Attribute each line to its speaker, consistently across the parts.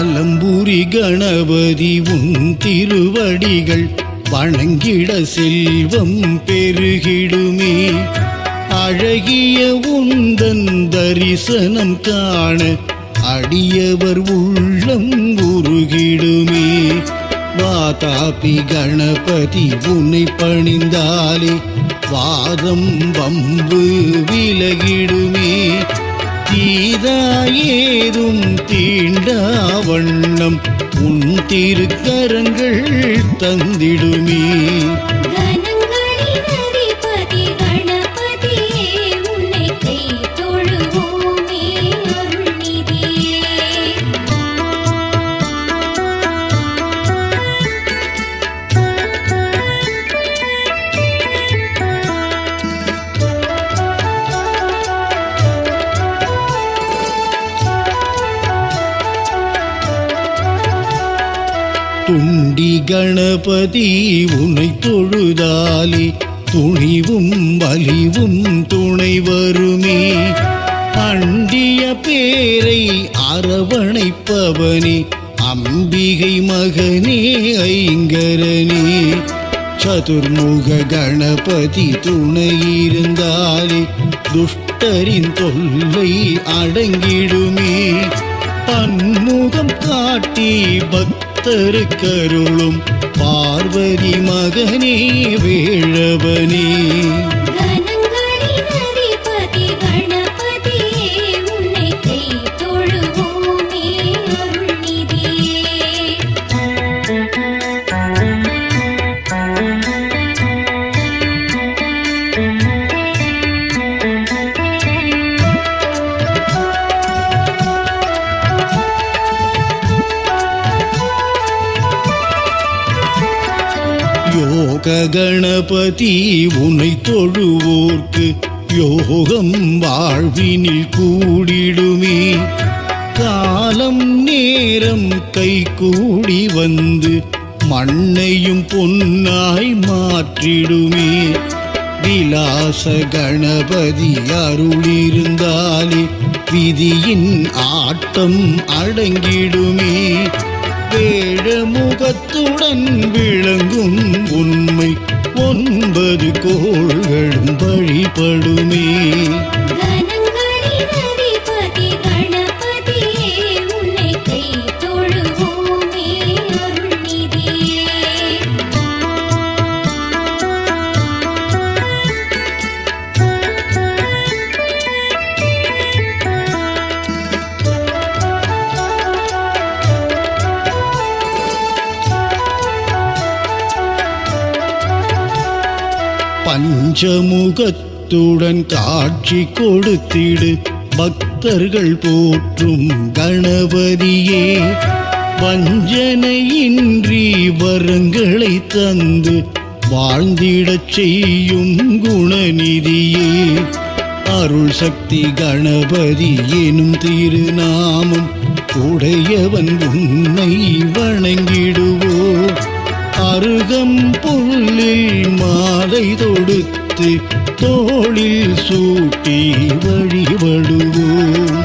Speaker 1: வலம்புரி கணபதி உன் திருவடிகள் வணங்கிட செல்வம் பெருகிடுமே. அழகிய உந்தன் தரிசனம் காண அடியவர் உள்ளம் உருகிடுமே. வாதாபி கணபதி உன்னை பணிந்தாலே வாதம் வம்பு விலகிடுமே. தீதாயேதும் தீண்டா வண்ணம் உன் திருக்கரங்கள் தந்திடுமே. துண்டி கணபதி உன்னை தொழுதாலே துணிவும் வலிவும் துணை வருமே. அண்டிய பேரை அரவணைப்பவனே அம்பிகை மகனே ஐங்கரனே. சதுர்முக கணபதி துணையிருந்தாலே துஷ்டரின் தொல்லை அடங்கிடுமே. பன்முகம் காட்டி பக்தருக்கருளும் பார்வதி மகனே வேழவனே. யோக கணபதி உன்னை தொழுவோர்க்கு யோகம் வாழ்வினில் கூடிடுமே. காலம் நேரம் கை கூடி வந்து மண்ணையும் பொன்னாய் மாற்றிடுமே. விலாச கணபதி அருளிருந்தாலே விதியின் ஆட்டம் அடங்கிடுமே. வேழமுகத்துடன் விளங்கும் உண்மை 9 கோள்களும் வழிபடுமே. பஞ்சமுகத்துடன் காட்சி கொடுத்திடு பக்தர்கள் போற்றும் கணபதியே. வஞ்சனையின்றி வரங்களை தந்து வாழ்ந்திடச் செய்யும் குணநிதியே. அருள் சக்தி கணபதி எனும் திருநாமம் உடையவன் உன்னை வணங்கிடுவோ. அருகம் புல்லில் மாலை தொடுத்து தோளில் சூட்டி வழிபடுவோம்.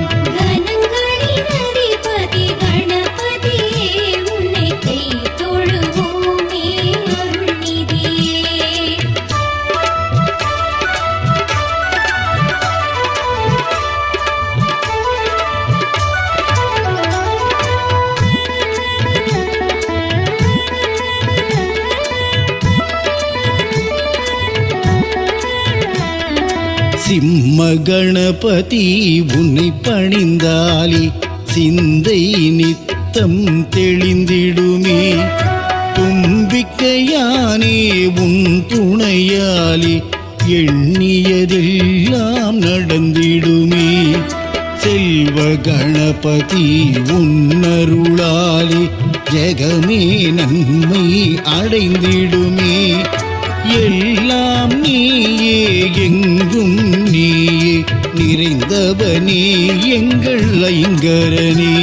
Speaker 1: சிம்ம கணபதி உன்னை பணிந்தாலே சிந்தை நித்தம் தெளிந்திடுமே. தும்பிக்கையானே உன் துணையாலே எண்ணியதெல்லாம் நடந்திடுமே. செல்வ கணபதி உன்னருளாலே ஜெகமே நன்மை அடைந்திடுமே. எல்லாம் நீயே எங்கும் நீயே நிறைந்தவனே எங்கள் ஐங்கரனே.